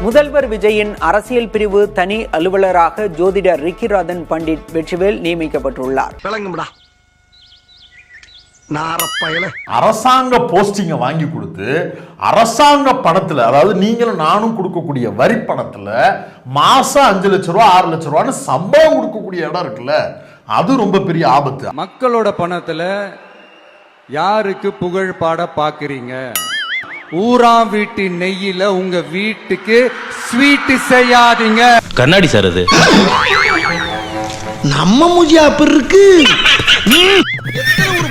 முதல்வர் விஜயின் அரசியல் பிரிவு தனி அலுவலராக ஜோதிடர் ரிக்கிராதன் பண்டிட் வெற்றிவேல் நியமிக்கப்பட்டுள்ளார். அரசாங்க போஸ்டிங்க வாங்கி கொடுத்து அரசாங்க பணத்துல, அதாவது நீங்களும் நானும் கொடுக்கக்கூடிய வரி பணத்துல மாசம் 5 லட்சம் ரூபா 6 லட்சம் ரூபான்னு சம்பளம் கொடுக்கக்கூடிய இடம் இருக்குல்ல, அது ரொம்ப பெரிய ஆபத்து. மக்களோட பணத்துல யாருக்கு புகழ் பாட பாக்குறீங்க? ஊராம் வீட்டு நெய்யில உங்க வீட்டுக்கு ஸ்வீட் செய்யாதீங்க. கண்ணாடி சார் அது நம்ம மூஞ்சி அப்படி இருக்கு.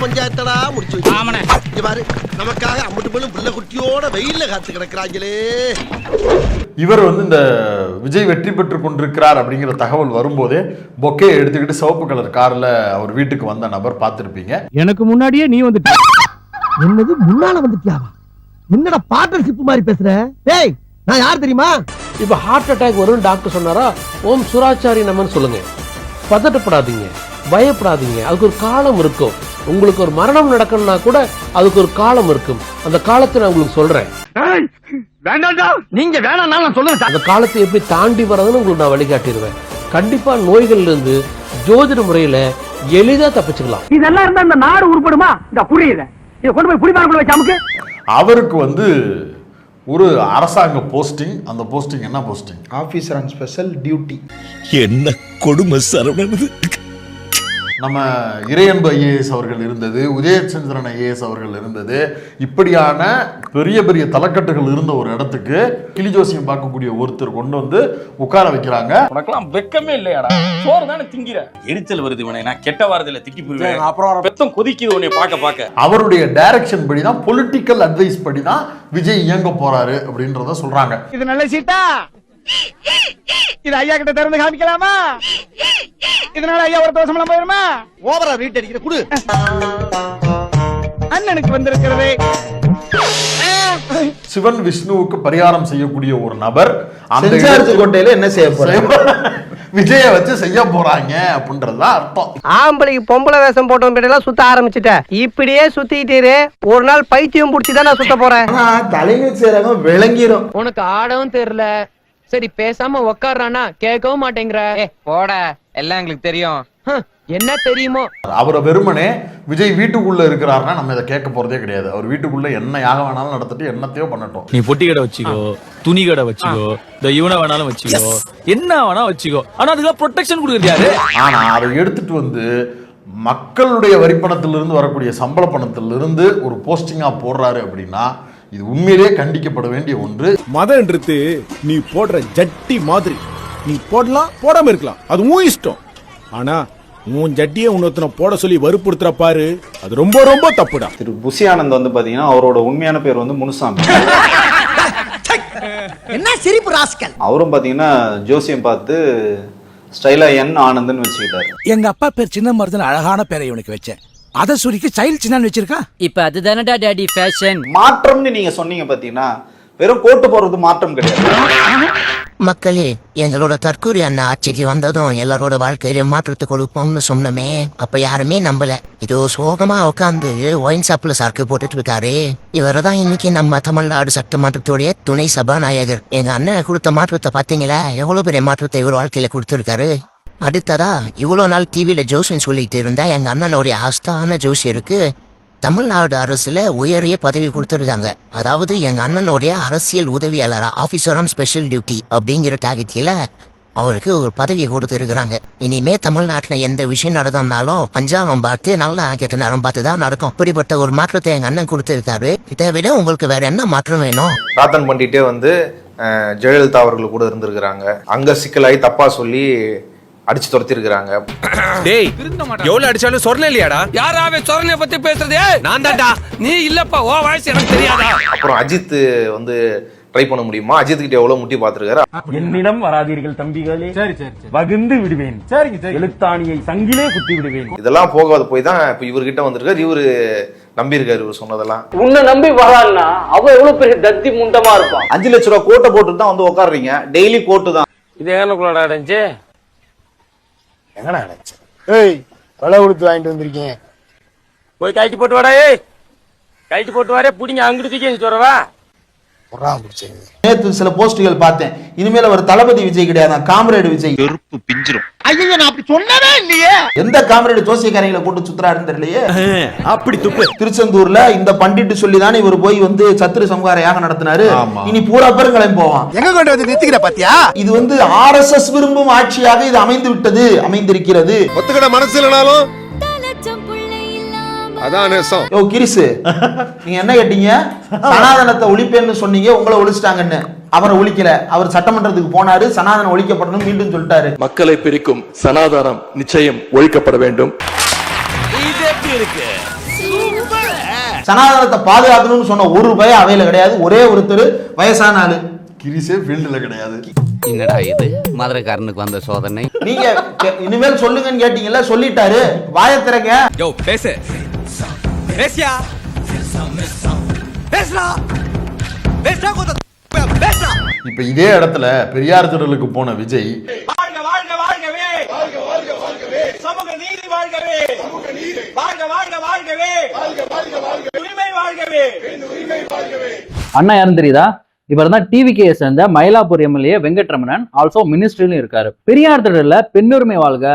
பஞ்சாயத்தடா முடிச்சு பாரு, நமக்காக அம்பட்டு பெண்ணும் பிள்ளை குட்டியோட வெயில்ல காத்து கிடக்குறாங்களே. இவர் இந்த விஜய் வெற்றி பெற்று கொண்டிருக்கிறார் அப்படிங்கிற தகவல் வரும்போதே பொக்கே எடுத்துக்கிட்டு சிவப்பு கலர் கார்ல அவர் வீட்டுக்கு வந்த நபர் பார்த்திருப்பீங்க. எனக்கு முன்னாடியே நீ வந்துட்ட. என்னது முன்னால வந்துட்டியாவா? என்னடா பார்ட்னர்ஷிப் மாதிரி பேசுற? டேய், நான் யார் தெரியுமா? இப்ப ஹார்ட் அட்டாக் வரும் டாக்டர் சொன்னாரா, ஓம் சுராச்சாரி நமன் சொல்லுங்க. பதட்டப்படாதீங்க, பயப்படாதீங்க. அதுக்கு ஒரு காலம் இருக்கும். உங்களுக்கு ஒரு மரணம் நடக்கணும்னா கூட அதுக்கு ஒரு காலம் இருக்கும். அந்த காலத்தை நான் உங்களுக்கு சொல்றேன். நீங்க வேணாம் நான் சொல்லுங்க. அந்த காலத்தை எப்படி தாண்டி வர்றதுன்னு உங்களுக்கு நான் வழிகாட்டிடுவேன். கண்டிப்பா நோய்கள்ல இருந்து ஜோதிட முறையில எளிதா தப்பிச்சுக்கலாம். இதெல்லாம் இருந்தா இந்த நாடு உருப்படுமா? இந்த புரியுது. இத கொண்டு போய் புடிமானக்குள்ள வச்சு அமுக்கு. அவருக்கு ஒரு அரசாங்க போஸ்டிங். அந்த போஸ்டிங் என்ன posting? Officer on special duty. என்ன கொடுமை சரவணன். நம்ம இறையன்பு ஐஏஎஸ் அவர்கள் இருந்தது, உதயச்சந்திரன் ஐஏஎஸ் அவர்கள் இருந்தது. இப்படியான பெரிய பெரிய தலைக்கட்டுகள் இருந்த ஒரு இடத்துக்கு கிளி ஜோசியம் பார்க்கக்கூடிய ஒருத்தர் கொண்டு உட்கார வைக்கிறாங்க. உனக்கெல்லாம் வெக்கமே இல்லையாடா? சோறு தானே திங்கிற. எரிச்சல் வருது இவனை. நான் கெட்ட வாரத்துல திட்டி போயிருவேன். அப்புறம் பெத்தம் கொதிக்குது உன்னை பார்க்க. அவருடைய டைரக்ஷன் படி தான், பொலிட்டிக்கல் அட்வைஸ் படி தான் விஜய் இயங்க போறாரு அப்படின்றத சொல்றாங்க. இது நல்ல சீட்டா? இது ஐயா கிட்ட திறந்து காமிக்கலாமா? இதனால ஐயா ஒரு தோசம் போயிருமா? ஓவரா ரீட் அடிக்கிற குடு. அண்ணனுக்கு வந்திருக்கிறது சிவன் விஷ்ணுவுக்கு பரிகாரம் செய்யக்கூடிய ஒரு நபர் அந்த கோட்டையில என்ன செய்ய போறாங்க? விஜய வச்சு செய்ய போறாங்க அப்படின்றதுதான் அர்த்தம். ஆம்பளைக்கு பொம்பளை வேஷம் போட்டவங்க சுத்த ஆரம்பிச்சுட்ட. இப்படியே சுத்திட்டே ஒரு நாள் பைத்தியம் புடிச்சுதான் நான் சுத்த போறேன். தலைமை சேரங்க விளங்கிரும். உனக்கு ஆடவும் தெரியல. சரி பேசாம உக்காடுறானா கேட்கவும் மாட்டேங்கிற. போட, எல்லாம் எங்களுக்கு தெரியும். என்ன தெரியுமோ? அவரை வெறுமனே விஜய் வீட்டுக்குள்ள இருக்கிறாருன்னா நம்ம இதை கேட்க போறதே கிடையாது. அவர் வீட்டுக்குள்ள என்ன யாக வேணாலும் நடத்திட்டு என்னத்தையோ பண்ணட்டும். நீ பொட்டி கடை வச்சுக்கோ, துணி கடை வச்சுக்கோ, இந்த இவனை வேணாலும் வச்சுக்கோ, என்ன வேணா வச்சுக்கோ. ஆனா அதுக்கு ப்ரொடெக்ஷன் கொடுக்குறது யாரு? ஆனா அதை எடுத்துட்டு மக்களுடைய வரிப்பணத்திலிருந்து வரக்கூடிய சம்பள பணத்திலிருந்து ஒரு போஸ்டிங்கா போடுறாரு அப்படின்னா இது உண்மையிலேயே கண்டிக்கப்பட வேண்டிய ஒன்று. மதன்றது நீ போடுற ஜட்டி மாதிரி. நீ போடலாம், போடாம இருக்கலாம், அது உன் இஷ்டம். ஆனா உன் ஜட்டியை இன்னொருத்தனை போட சொல்லி வற்புறுத்துற பாரு, அது ரொம்ப ரொம்ப தப்புடா. திரு புசி ஆனந்த் பாத்தீங்கன்னா அவரோட உண்மையான பேர் முனுசாமி. என்ன சிரிப்பு ராஸ்கல். அவரும் பாத்தீங்கன்னா ஜோசியம் பார்த்து ஸ்டைலா என் ஆனந்த்னு வச்சுக்கிட்டாரு. எங்க அப்பா பேர் சின்ன மருதன், அழகான பேரை இவனுக்கு வச்சேன். அத சுரிக்கு சைல்ட் சின்னான்னு வச்சிருக்கா. இப்ப அதுதானடா டாடி ஃபேஷன். மாற்றம்னு நீங்க சொன்னீங்க பாத்தீங்கன்னா வெறும் கோட்டு போறது மாற்றம் கிடையாது. மக்களே, எங்களோட தற்கூரி அண்ணா ஆட்சிக்கு வந்ததும் எல்லாரோட வாழ்க்கையில மாற்றத்தை கொடுப்போம்னு சொன்னமே, அப்ப யாருமே நம்பல. இதோ சோகமா உட்காந்து ஒயின் ஷாப்ல சரக்கு போட்டுட்டு இருக்காரு. இவர்தான் இன்னைக்கு நம்ம தமிழ்நாடு சட்டமன்றத்துடைய துணை சபாநாயகர். எங்க அண்ணன் கொடுத்த மாற்றத்தை பாத்தீங்களா? எவ்வளவு பெரிய மாற்றத்தை இவர் வாழ்க்கையில கொடுத்திருக்காரு. அடுத்ததா இவ்வளவு நாள் டிவியில ஜோசியம் சொல்லிட்டு இருந்தா எங்க அண்ணனுடைய ஆஸ்தான ஜோசியருக்கு தமிழ்நாடு அரசுல உயரிய பதவி கொடுத்துருக்காங்க. அதாவது எங்க அண்ணனுடைய அரசியல் உதவியாளரா, ஆபீசர் ஆன் ஸ்பெஷல் டியூட்டி அப்படிங்கிற டாகத்தில அவருக்கு ஒரு பதவியை கொடுத்துருக்காங்க. இனிமே தமிழ்நாட்டுல எந்த விஷயம் நடந்தாலும் பஞ்சாங்கம் பார்த்து நல்லா கெட்ட நேரம் பார்த்து தான் நடக்கும். அப்படிப்பட்ட ஒரு மாற்றத்தை எங்க அண்ணன் கொடுத்திருக்காரு. இதை விட உங்களுக்கு வேற என்ன மாற்றம் வேணும்? ராத்தன் பண்ணிட்டே ஜெயலலிதா அவர்கள் கூட இருந்திருக்கிறாங்க. அங்க சிக்கலாகி தப்பா சொல்லி அடிச்சு துரத்தி இருக்காங்க. டேய், எவ்வளவு அடிச்சாலும் சொர்ண இல்லையாடா? யாராவே சொர்ணைய பத்தி பேசுறதே? நான் தான்டா. நீ இல்லப்பா, ஓ வாய்ஸ் எனக்கு தெரியாதா? அப்புறம் அஜித் ட்ரை பண்ண முடியுமா? அஜித் கிட்ட எவ்வளவு முட்டி பாத்துருக்காரு. என்னிடம் வராதீர்கள் தம்பிகளே, வகுந்து விடுவேன், எழுத்தாணியை சங்கிலே குத்தி விடுவேன். இதெல்லாம் போகாத போய் தான் இப்ப இவர்கிட்ட வந்திருக்காரு. இவரு நம்பி இருக்காரு இவர் சொன்னதெல்லாம். உன்னை நம்பி வரான்னா அவ எவ்வளவு பெரிய தத்தி முண்டமா இருப்பான். 5 லட்சம் ரூபாய் கோட்டை போட்டு தான் உட்காடுறீங்க. டெய்லி கோட்டு தான். இது ஏனுக்குள்ளடா அடைஞ்சு எங்கடா அடைச்சு? ஏய், கொலை கொடுத்து வாங்கிட்டு வந்திருக்கேன். போய் கைட்டு போட்டு வாடா. ஏய், கைட்டு போட்டு வாரே, புடிங்க அங்கிட்டு தூக்கி வரவா. நேத்து சில போஸ்டுகள் பார்த்தேன். இனிமேல் அவர் தளபதி விஜய் கிடையாது, காம்ரேடு விஜய். பிஞ்சிரும். ஐயோ, நான் அப்படி சொன்னவே இல்லையே. எந்த காம்ரேடு ஜோசியக்காரங்களை கூட்டு சுத்துறாருன்னு தெரியலையே. அப்படி துப்பு. திருச்செந்தூர்ல இந்த பண்டிட்டு சொல்லிதானே இவர் போய் வந்து சத்துரு சம்ஹார யாகம் நடத்தினாரு. இனி பூரா பேரும் கிளம்பி போவான். எங்க கொண்டு வந்து நிறுத்திக்கிற பாத்தியா? இது வந்து RSS விரும்பும் ஆட்சியாக இது அமைந்திருக்கிறது. ஒத்துக்கிட மனசு இல்லனாலும் அதான் நேசம். யோ கிரிசு, நீங்க என்ன கேட்டீங்க? சனாதனத்தை ஒழிப்பேன்னு சொன்னீங்க, உங்களை ஒழிச்சிட்டாங்கன்னு. அவரை ஒழிக்கல, அவர் சட்டமன்றத்துக்கு போனாரு, சனாதனம் ஒழிக்கப்படணும் மீண்டும் சொல்லிட்டாரு. மக்களை பிரிக்கும் சனாதனம் நிச்சயம் ஒழிக்கப்பட வேண்டும். சனாதனத்தை பாதுகாக்கணும்னு சொன்ன ஒரு பய அவையில கிடையாது. ஒரே ஒருத்தர் வயசான ஆளு. கிரிசே ஃபீல்டுல கிடையாது. என்னடா இது மதுரைக்காரனுக்கு வந்த சோதனை? நீங்க இனிமேல் சொல்லுங்கன்னு கேட்டீங்கல்ல, சொல்லிட்டாரு. வாயை திறங்க. யோ பேசு. பேசியா? பேசுடா. பேசுடா கொஞ்சம். பேசுடா. இப்ப இதே இடத்துல பெரியார் திடலுக்கு போன விஜய் வாழ்க வாழ்க வாழ்கவே. வாழ்க வாழ்க வாழ்கவே. சமூக நீதி வாழ்கவே. வாழ்க வாழ்க வாழ்கவே. வாழ்க வாழ்க வாழ்கவே. உரிமை வாழ்கவே. உரிமை வாழ்கவே. அண்ணா யாரும் தெரியுதா? இவர் தான் டிவிகேயை சேர்ந்த மயிலாப்பூர் எம்எல்ஏ வெங்கட்ரமணன், ஆல்சோ மினிஸ்ட்ரியிலும் இருக்காரு. பெரியார் திடல்ல பெண்ணுரிமை வாழ்க,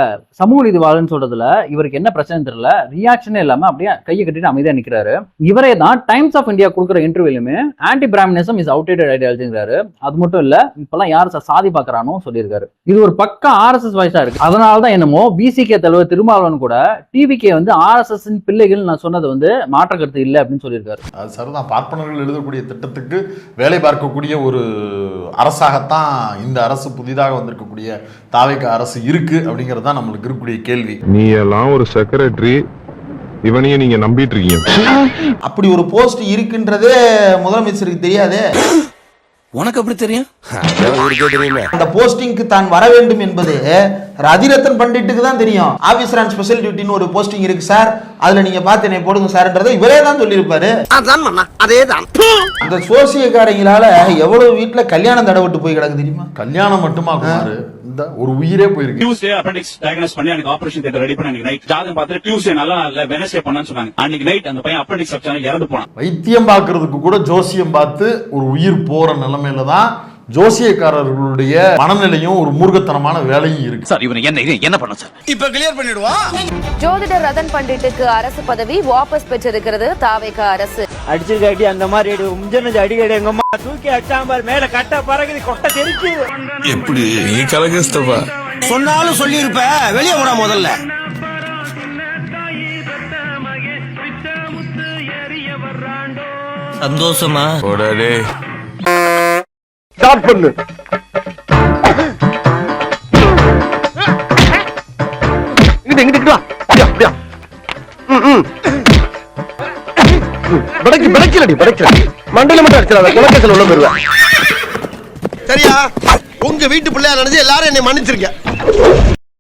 சமூக நீதி வாழ்கன்னு சொல்றதுல இவருக்கு என்ன பிரச்சனை தெரியல, ரியாக்ஷனே இல்லாம அப்படியே கையை கட்டிட்டு அமைதியா நிக்கிறாரு. இவரே தான் டைம்ஸ் ஆஃப் இந்தியா கொடுக்குற இன்டர்வியூலுமே ஆன்டி பிராமணிசம் இஸ் அவுடேட்டட் ஐடியாலஜிங்கிறாரு. அது மட்டும் இல்ல, இப்பெல்லாம் யாரு சாதி பாக்குறானோ சொல்லியிருக்காரு. இது ஒரு பக்கா RSS வாய்ஸா இருக்கு. அதனாலதான் என்னமோ பிசிகே தலைவர் திருமாவளவன் கூட டிவிகே வந்து RSS பிள்ளைகள் நான் சொன்னது வந்து மாற்ற கருத்து இல்லை அப்படின்னு சொல்லியிருக்காரு. அது சரிதான். பார்ப்பனர்கள் எழுதக்கூடிய திட்டத்துக்கு வேலை பார்க்கக்கூடிய ஒரு அரசாகத்தான் இந்த அரசு, புதிதாக வந்திருக்கக்கூடிய தாவேக அரசு இருக்கு அப்படிங்கிறது தான் நம்மளுக்கு இருக்கக்கூடிய கேள்வி. நீ எல்லாம் ஒரு செக்ரட்டரி, இவனையும் நீங்க நம்பிட்டு இருக்கீங்க. அப்படி ஒரு போஸ்ட் இருக்குன்றதே முதலமைச்சருக்கு தெரியாதே. உனக்கு எப்படி தெரியும்? அந்த போஸ்டிங்க்கு தான் வர வேண்டும் என்பது ரதிரத்தன் பண்டிட்டுக்கு தான் தெரியும். ஆபீசர் அண்ட் ஸ்பெஷல் டியூட்டின்னு ஒரு போஸ்டிங் இருக்கு சார், அதுல நீங்க பார்த்து என்னை போடுங்க சார்ன்றதை இவரே தான் சொல்லியிருப்பாரு. அதேதான். அந்த சோசியக்காரங்களால எவ்வளவு வீட்டுல கல்யாணம் தடவிட்டு போய் கிடக்கு தெரியுமா? கல்யாணம் மட்டுமா குமாரு, இந்த ஒரு உயிரே போயிருக்கு. டியூஸ்டே அப்பெண்டிக்ஸ் டயக்னோஸ் பண்ணி எனக்கு ஆபரேஷன் தியேட்டர் ரெடி பண்ணி அன்னைக்கு நைட் ஜாதகம் பார்த்து டியூஸ்டே நல்லா இல்ல வெனஸ்டே பண்ணான்னு சொன்னாங்க. அன்னைக்கு நைட் அந்த பையன் அப்பெண்டிக்ஸ் ஸ்ட்ரக்சர் இறந்து போனான். வைத்தியம் பார்க்கறதுக்கு கூட ஜோசியம் பார்த்து ஒரு உயிர் போற நிலைமையில தான் ஜோசியக்காரர்களுடைய மனநிலையும் ஒரு மூர்க்கத்தனமான வேலையும் இருக்கு. சார் இவனை என்ன பண்ண சார்? இப்ப கிளியர் பண்ணிடுவான். ஜோதிடர் ரதன் பண்டிட்டுக்கு அரசு பதவி வாபஸ் பெற்றிருக்கிறது தாவேக அரசு. அடிச்சிருக்காட்டி அந்த மாதிரி அடிக்கடி எங்க அம்மா தூக்கி அடிச்சாம்பார் மேல கட்ட பறகுது கொட்ட தெரிச்சு. எப்படி நீ கலகஸ்தப்பா சொன்னாலும் சொல்லி இருப்ப, வெளியே போடா முதல்ல. சந்தோஷமா போடாடே. ஸ்டார்ட் பண்ணு. இங்கிட்டு வா. அப்படியா? படைக்கல மண்டல மட்டும் அடிச்சிடாத, குலக்கேசல் உள்ள போயிருவேன். சரியா? உங்க வீட்டு பிள்ளையா நினைச்சு எல்லாரும் என்னை மன்னிச்சிருக்க.